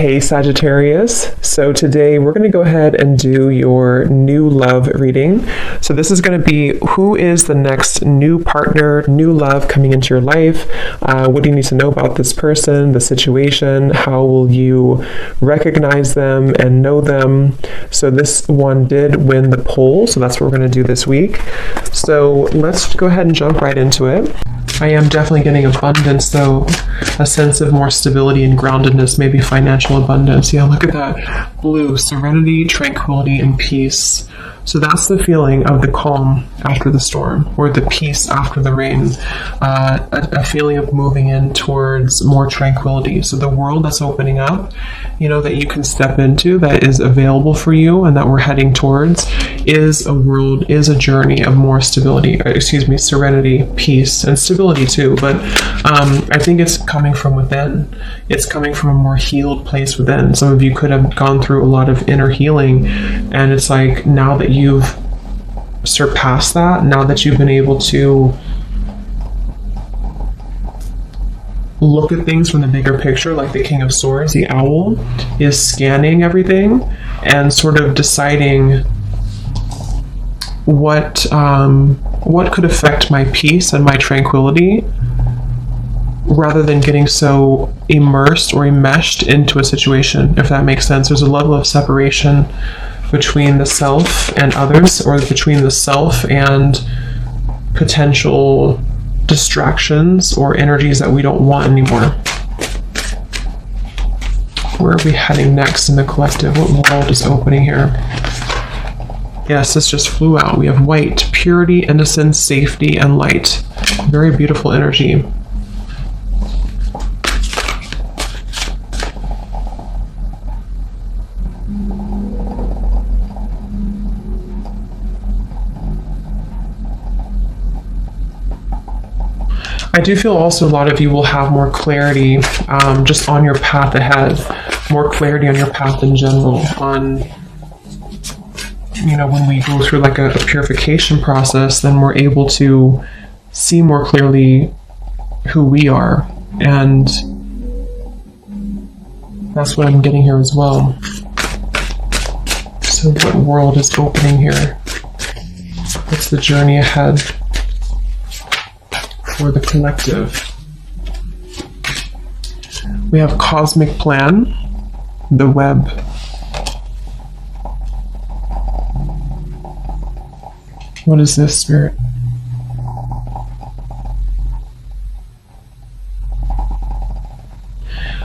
Hey Sagittarius, so today we're going to go ahead and do your new love reading. So this is going to be who is the next new partner, new love coming into your life. What do you need to know about this person, the situation? How will you recognize them and know them? So this one did win the poll, so that's what we're going to do this week. So let's go ahead and jump right into it. I am definitely getting abundance though, a sense of more stability and groundedness, maybe financial abundance. Yeah, look at that blue, serenity, tranquility, and peace. So that's the feeling of the calm after the storm, or the peace after the rain, a feeling of moving in towards more tranquility. So the world that's opening up, that you can step into, that is available for you and that we're heading towards, is a journey of more serenity, peace, and stability too. But I think it's coming from within. It's coming from a more healed place within. Some of you could have gone through a lot of inner healing, and it's like now that you've surpassed that, now that you've been able to look at things from the bigger picture, like the King of Swords, the owl, is scanning everything and sort of deciding what could affect my peace and my tranquility, rather than getting so immersed or enmeshed into a situation, if that makes sense. There's a level of separation between the self and others, or between the self and potential distractions or energies that we don't want anymore. Where are we heading next in the collective? What world is opening here? Yes, this just flew out. We have white, purity, innocence, safety, and light. Very beautiful energy. I do feel also a lot of you will have more clarity just on your path ahead, more clarity on your path in general, on, when we go through like a purification process, then we're able to see more clearly who we are. And that's what I'm getting here as well. So what world is opening here? What's the journey ahead for the collective? We have cosmic plan, the web. What is this, Spirit?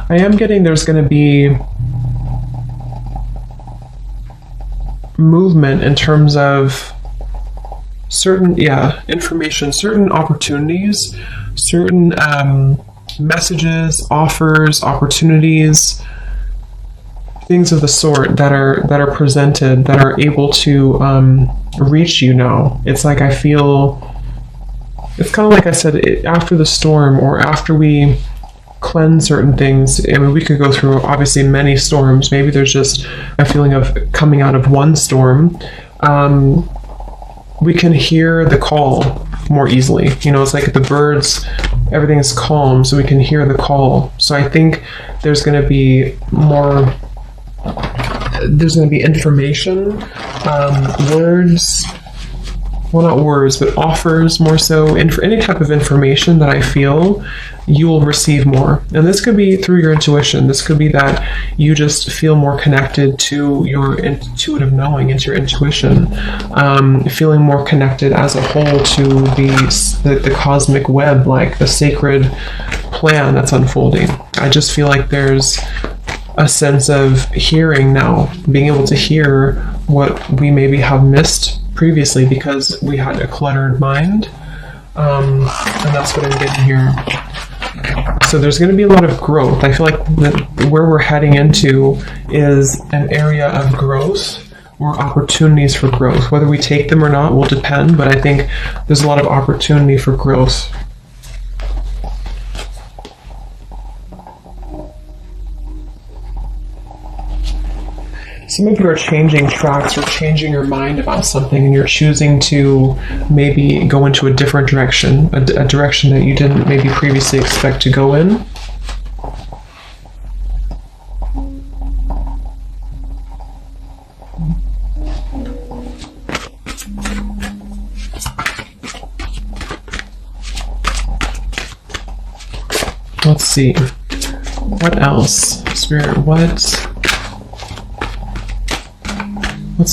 I am getting there's going to be movement in terms of certain information, certain opportunities, certain messages, offers, opportunities, things of the sort that are presented, that are able to reach you now. It's like I feel it's kind of like I said, after the storm, or after we cleanse certain things. I mean, we could go through obviously many storms. Maybe there's just a feeling of coming out of one storm. We can hear the call more easily. It's like the birds, everything is calm, so we can hear the call. So I think there's going to be more, there's going to be information, words, well, not words, but offers more so, for any type of information that I feel you will receive more. And this could be through your intuition. This could be that you just feel more connected to your intuitive knowing, into your intuition, feeling more connected as a whole to the cosmic web, like the sacred plan that's unfolding. I just feel like there's a sense of hearing now, being able to hear what we maybe have missed previously because we had a cluttered mind, and that's what I'm getting here. So there's going to be a lot of growth. I feel like where we're heading into is an area of growth, or opportunities for growth. Whether we take them or not will depend, but I think there's a lot of opportunity for growth. Some of you are changing tracks or changing your mind about something, and you're choosing to maybe go into a different direction, a direction that you didn't maybe previously expect to go in. see. What else? Spirit, what's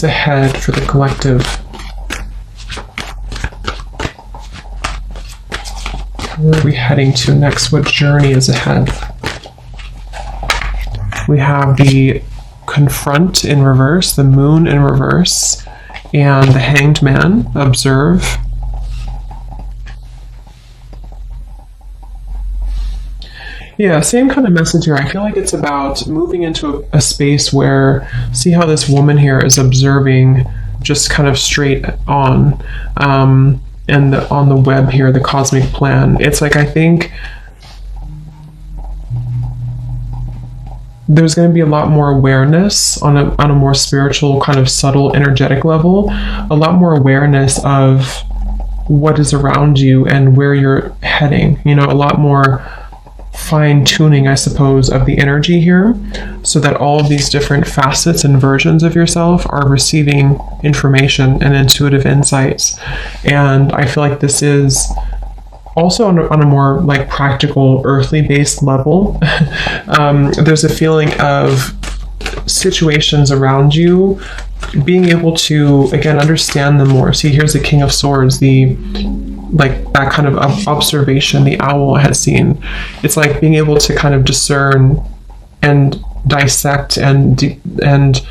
ahead for the collective? Where are we heading to next? What journey is ahead? We have the Confront in reverse, the Moon in reverse, and the Hanged Man, Observe. Yeah, same kind of message here. I feel like it's about moving into a space where, see how this woman here is observing just kind of straight on. And on the web here, the cosmic plan. It's like, I think there's going to be a lot more awareness on a more spiritual, kind of subtle, energetic level, a lot more awareness of what is around you and where you're heading, you know, a lot more fine-tuning, I suppose, of the energy here, so that all of these different facets and versions of yourself are receiving information and intuitive insights. And I feel like this is also on a more like practical, earthly based level. There's a feeling of situations around you, being able to, again, understand them more. See, here's the King of Swords, like that kind of observation the owl had seen. It's like being able to kind of discern and dissect and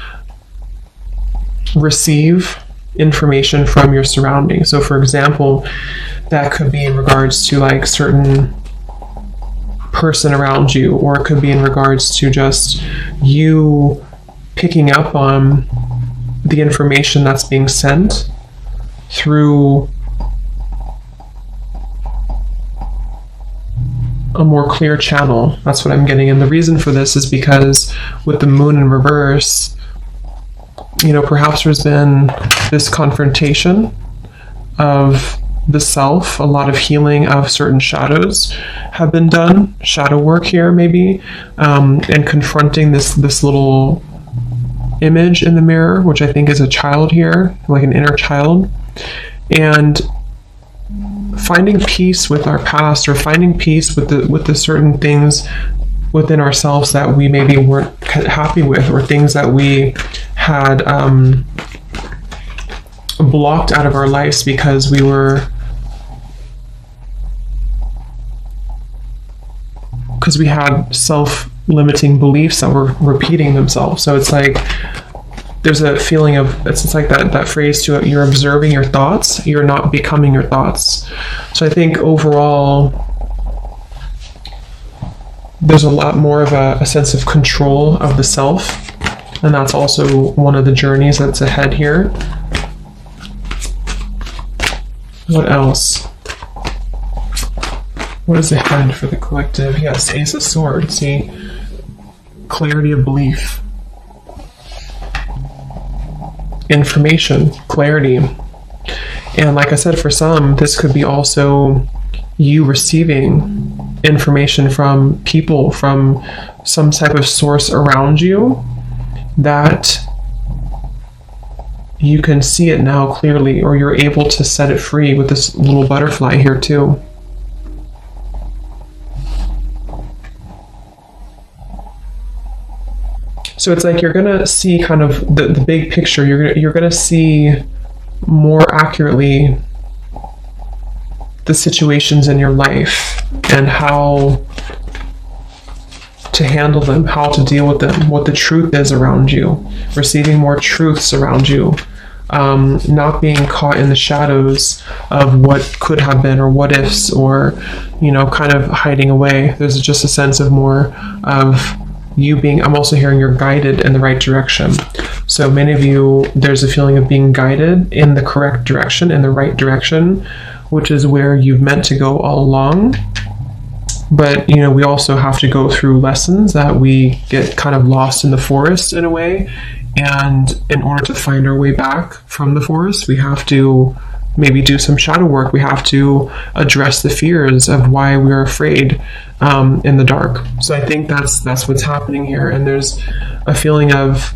receive information from your surroundings. So for example, that could be in regards to like certain person around you, or it could be in regards to just you picking up on the information that's being sent through a more clear channel. That's what I'm getting. And the reason for this is because with the Moon in reverse, you know, perhaps there's been this confrontation of the self, a lot of healing of certain shadows have been done, shadow work here maybe, and confronting this little image in the mirror, which I think is a child here, like an inner child, and finding peace with our past, or finding peace with the certain things within ourselves that we maybe weren't happy with, or things that we had blocked out of our lives because we had self-limiting beliefs that were repeating themselves. So it's like there's a feeling of, it's like that phrase to it, you're observing your thoughts, you're not becoming your thoughts. So I think overall there's a lot more of a sense of control of the self, and that's also one of the journeys that's ahead here. What else? What is ahead for the collective? Yes, Ace of Swords. See, clarity of belief, information, clarity. And like I said, for some, this could be also you receiving information from people, from some type of source around you, that you can see it now clearly, or you're able to set it free with this little butterfly here too. So it's like you're gonna see kind of the big picture. You're gonna see more accurately the situations in your life and how to handle them, how to deal with them, what the truth is around you, receiving more truths around you, not being caught in the shadows of what could have been, or what ifs, or, you know, kind of hiding away. There's just a sense of more of you being, I'm also hearing you're guided in the right direction. So many of you, there's a feeling of being guided in the correct direction, in the right direction, which is where you've meant to go all along. But, you know, we also have to go through lessons that we get kind of lost in the forest in a way. And in order to find our way back from the forest, we have to maybe do some shadow work. We have to address the fears of why we're afraid in the dark. So I think that's what's happening here. And there's a feeling of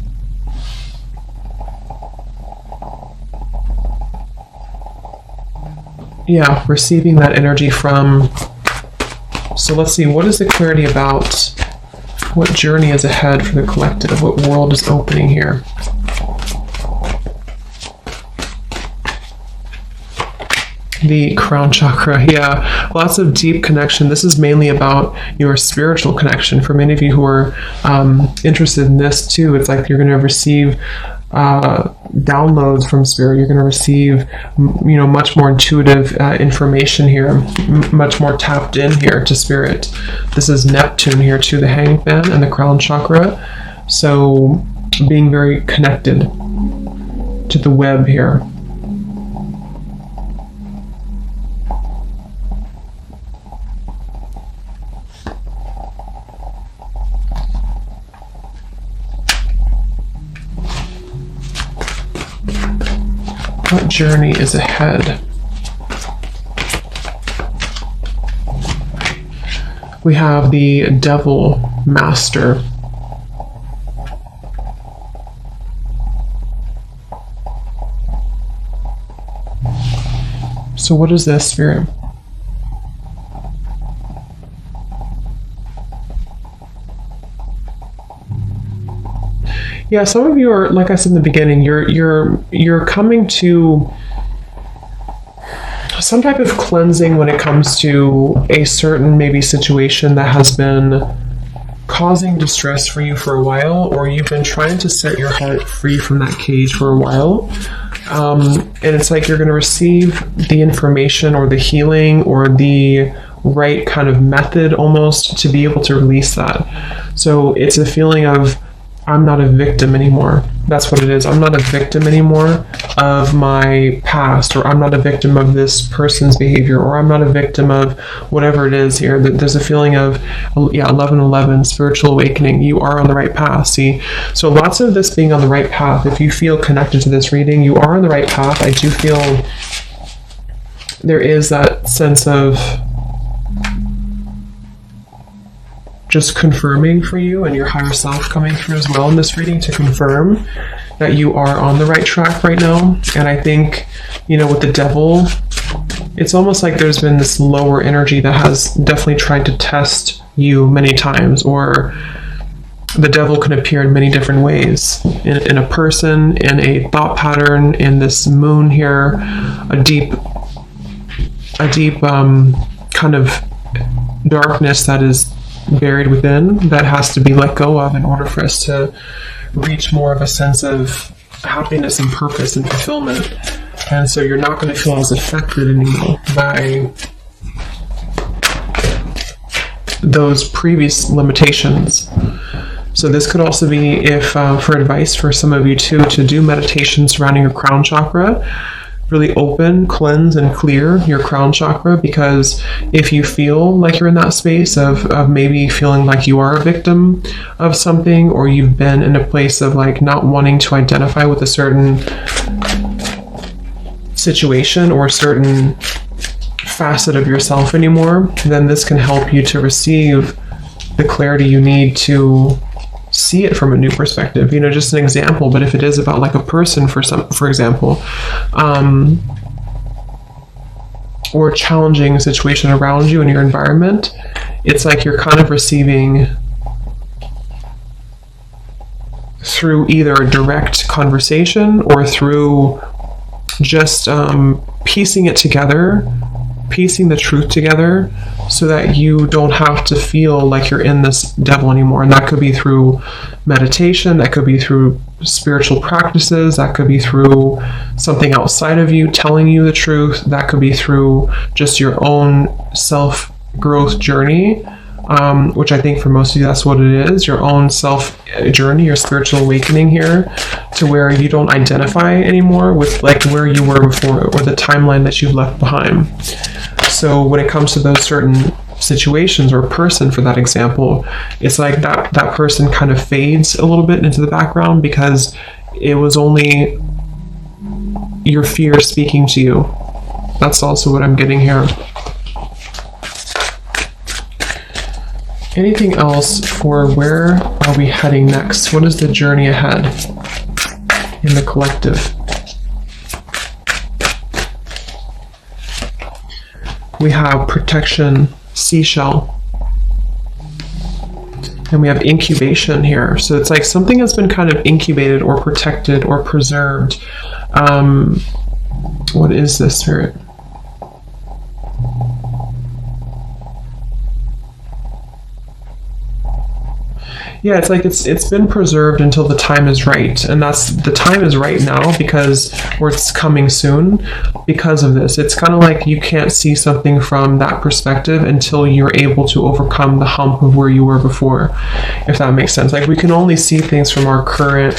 receiving that energy from So let's see, what is the clarity about what journey is ahead for the collective? What world is opening here? The crown chakra, yeah, lots of deep connection. This is mainly about your spiritual connection. For many of you who are interested in this too, it's like you're going to receive downloads from spirit. You're going to receive, much more intuitive information here, much more tapped in here to spirit. This is Neptune here too, the Hanged Man and the crown chakra. So being very connected to the web here. What journey is ahead? We have the Devil Master. So what is this, Spirit? Yeah, some of you are, like I said in the beginning, you're coming to some type of cleansing when it comes to a certain maybe situation that has been causing distress for you for a while, or you've been trying to set your heart free from that cage for a while. And it's like you're going to receive the information or the healing or the right kind of method almost to be able to release that. So it's a feeling of, I'm not a victim anymore. That's what it is. I'm not a victim anymore of my past, or I'm not a victim of this person's behavior, or I'm not a victim of whatever it is here. There's a feeling of, 1111, spiritual awakening. You are on the right path. See, so lots of this being on the right path. If you feel connected to this reading, you are on the right path. I do feel there is that sense of just confirming for you and your higher self coming through as well in this reading to confirm that you are on the right track right now. And I think, with the devil, it's almost like there's been this lower energy that has definitely tried to test you many times, or the devil can appear in many different ways, in a person, in a thought pattern, in this moon here, a deep kind of darkness that is buried within, that has to be let go of in order for us to reach more of a sense of happiness and purpose and fulfillment. And so you're not going to feel as affected anymore by those previous limitations. So this could also be, if for advice for some of you too, to do meditation surrounding your crown chakra. Really open, cleanse, and clear your crown chakra, because if you feel like you're in that space of maybe feeling like you are a victim of something, or you've been in a place of like not wanting to identify with a certain situation or a certain facet of yourself anymore, then this can help you to receive the clarity you need to see it from a new perspective. Just an example, but if it is about like a person, for example, or a challenging situation around you in your environment, it's like you're kind of receiving through either a direct conversation or through just piecing it together, piecing the truth together, so that you don't have to feel like you're in this devil anymore. And that could be through meditation, that could be through spiritual practices, that could be through something outside of you telling you the truth, that could be through just your own self-growth journey, which I think for most of you that's what it is, your own self journey, your spiritual awakening here, to where you don't identify anymore with like where you were before, or the timeline that you've left behind. So when it comes to those certain situations, or person for that example, it's like that person kind of fades a little bit into the background, because it was only your fear speaking to you. That's also what I'm getting here. Anything else for where are we heading next? What is the journey ahead in the collective? We have protection, seashell. And we have incubation here. So it's like something has been kind of incubated or protected or preserved. What is this, Spirit? Yeah, it's like it's been preserved until the time is right. And that's the time is right now because it's coming soon because of this. It's kind of like you can't see something from that perspective until you're able to overcome the hump of where you were before, if that makes sense. Like we can only see things from our current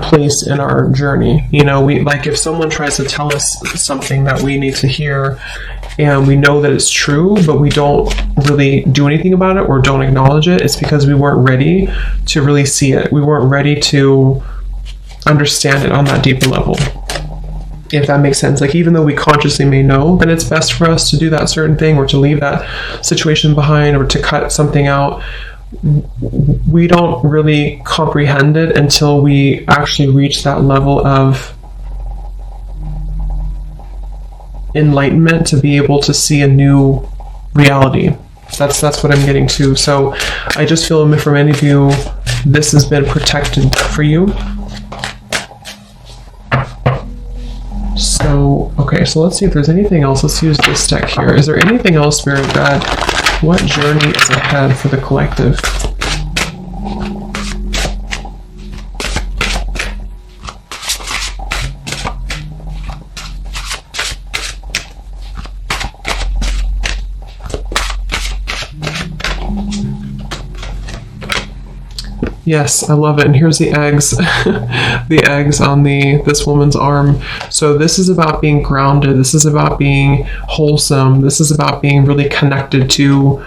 place in our journey. You know, we like if someone tries to tell us something that we need to hear and we know that it's true, but we don't really do anything about it or don't acknowledge it, it's because we weren't ready to really see it. We weren't ready to understand it on that deeper level, if that makes sense. Like even though we consciously may know that it's best for us to do that certain thing or to leave that situation behind or to cut something out, we don't really comprehend it until we actually reach that level of enlightenment to be able to see a new reality. That's what I'm getting to. So I just feel for many of you, this has been protected for you. So, okay, so let's see if there's anything else. Let's use this deck here. Is there anything else, Spirit, that what journey is ahead for the collective? Yes, I love it. And here's the eggs, the eggs on this woman's arm. So this is about being grounded. This is about being wholesome. This is about being really connected to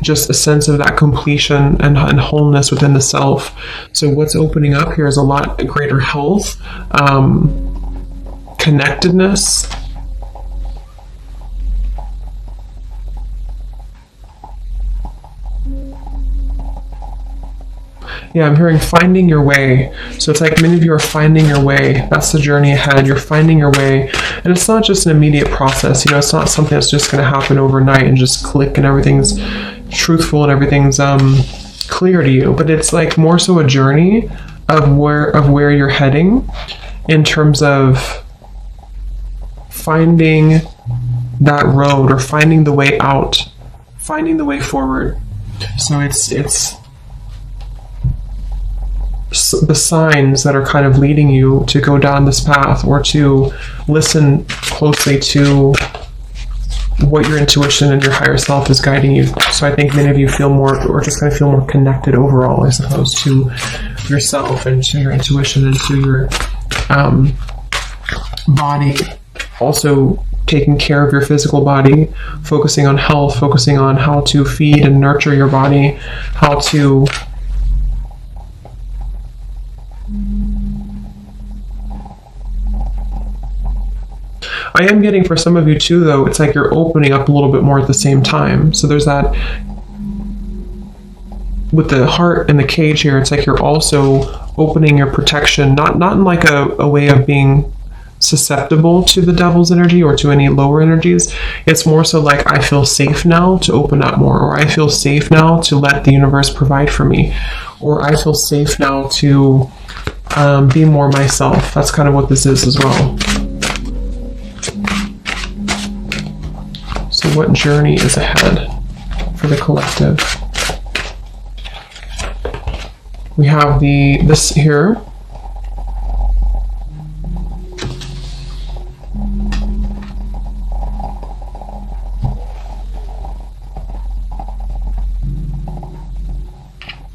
just a sense of that completion and wholeness within the self. So what's opening up here is a lot greater health, connectedness. Yeah, I'm hearing finding your way. So it's like many of you are finding your way. That's the journey ahead. You're finding your way. And it's not just an immediate process. You know, it's not something that's just going to happen overnight and just click and everything's truthful and everything's clear to you. But it's like more so a journey of where you're heading in terms of finding that road or finding the way out, finding the way forward. So it's the signs that are kind of leading you to go down this path or to listen closely to what your intuition and your higher self is guiding you. So I think many of you feel more, or just kind of feel more connected overall, I suppose, to yourself and to your intuition and to your body. Also taking care of your physical body, focusing on health, focusing on how to feed and nurture your body, how to I am getting for some of you too, though, it's like you're opening up a little bit more at the same time. So there's that with the heart and the cage here, it's like you're also opening your protection, not in like a way of being susceptible to the devil's energy or to any lower energies. It's more so like I feel safe now to open up more, or I feel safe now to let the universe provide for me, or I feel safe now to be more myself. That's kind of what this is as well. So what journey is ahead for the collective? We have this here.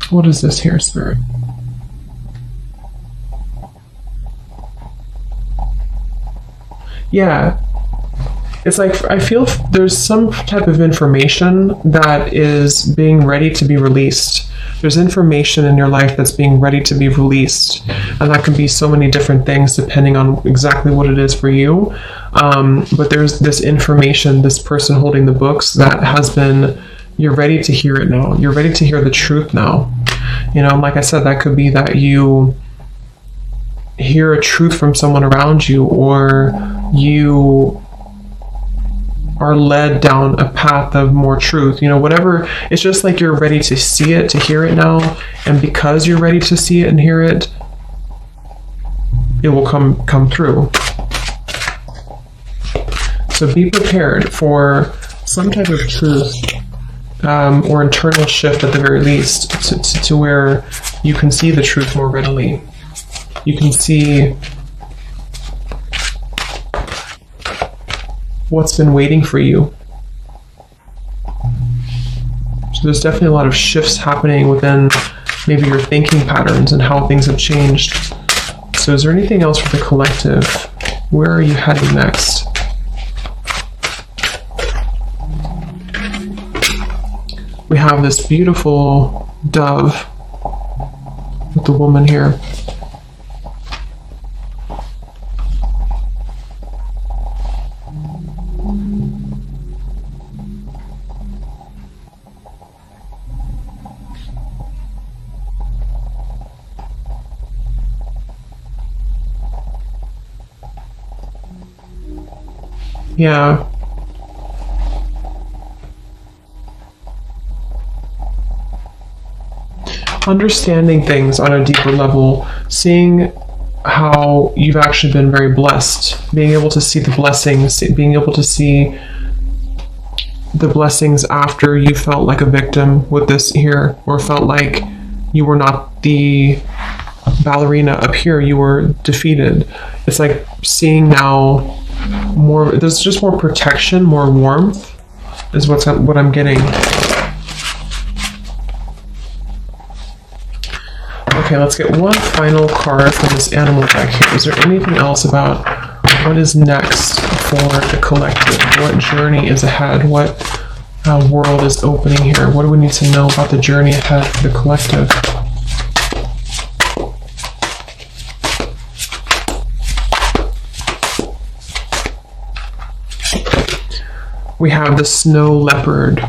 What is this here, Spirit? Yeah. It's like, I feel there's some type of information that is being ready to be released. There's information in your life that's being ready to be released. And that can be so many different things depending on exactly what it is for you. But there's this information, this person holding the books that has been, you're ready to hear it now. You're ready to hear the truth now. You know, like I said, that could be that you hear a truth from someone around you, or you are led down a path of more truth. Whatever, it's just like you're ready to see it, to hear it now. And because you're ready to see it and hear it, it will come through. So be prepared for some type of truth or internal shift at the very least, to where you can see the truth more readily. You can see what's been waiting for you. So there's definitely a lot of shifts happening within maybe your thinking patterns and how things have changed. So is there anything else for the collective? Where are you heading next? We have this beautiful dove with the woman here. Yeah. Understanding things on a deeper level, seeing how you've actually been very blessed, being able to see the blessings, being able to see the blessings after you felt like a victim with this here, or felt like you were not the ballerina up here, you were defeated. It's like seeing now more, there's just more protection, more warmth is what I'm getting. Okay, let's get one final card from this animal deck here. Is there anything else about what is next for the collective? What journey is ahead? What world is opening here? What do we need to know about the journey ahead for the collective? We have the snow leopard.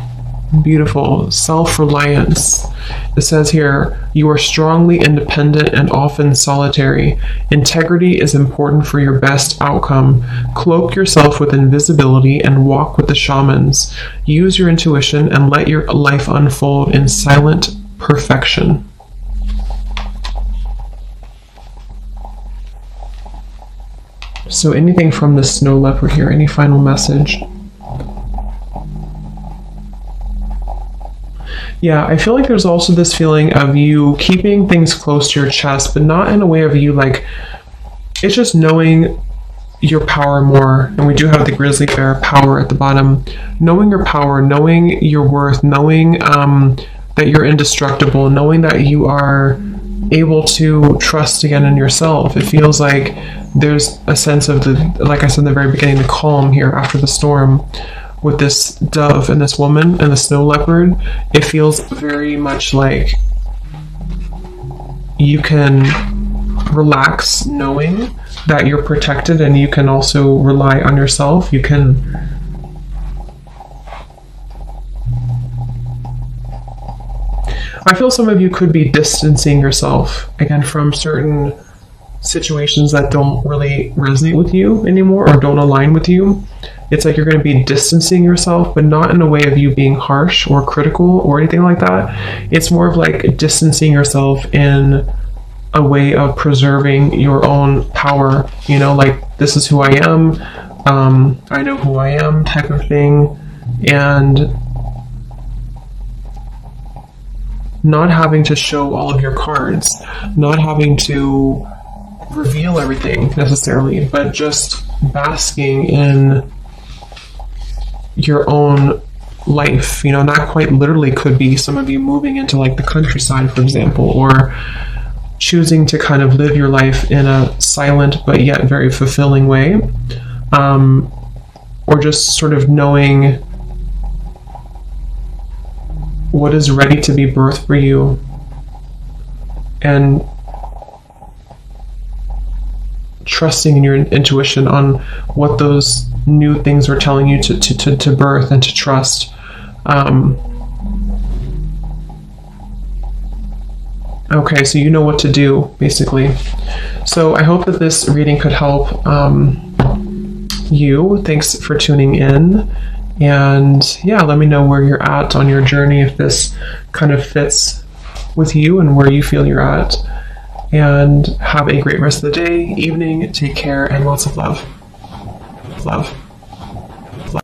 Beautiful. Self-reliance. It says here, you are strongly independent and often solitary. Integrity is important for your best outcome. Cloak yourself with invisibility and walk with the shamans. Use your intuition and let your life unfold in silent perfection. So anything from the snow leopard here? Any final message? Yeah, I feel like there's also this feeling of you keeping things close to your chest, but not in a way of you like, it's just knowing your power more. And we do have the grizzly bear power at the bottom. Knowing your power, knowing your worth, knowing that you're indestructible, knowing that you are able to trust again in yourself. It feels like there's a sense of the, like I said in the very beginning, the calm here after the storm. With this dove and this woman and the snow leopard, it feels very much like you can relax knowing that you're protected, and you can also rely on yourself. You can I feel some of you could be distancing yourself again from certain situations that don't really resonate with you anymore or don't align with you. It's like you're going to be distancing yourself, but not in a way of you being harsh or critical or anything like that. It's more of like distancing yourself in a way of preserving your own power, you know, like this is who I am, I know who I am type of thing, and not having to show all of your cards, not having to reveal everything necessarily, but just basking in your own life, you know, not quite literally. Could be some of you moving into like the countryside, for example, or choosing to kind of live your life in a silent but yet very fulfilling way, or just sort of knowing what is ready to be birthed for you and trusting in your intuition on what those new things are telling you to birth and to trust. Okay, so you know what to do, basically. So I hope that this reading could help you. Thanks for tuning in, And yeah, let me know where you're at on your journey, if this kind of fits with you and where you feel you're at. And have a great rest of the day, evening. Take care, and lots of love. Love.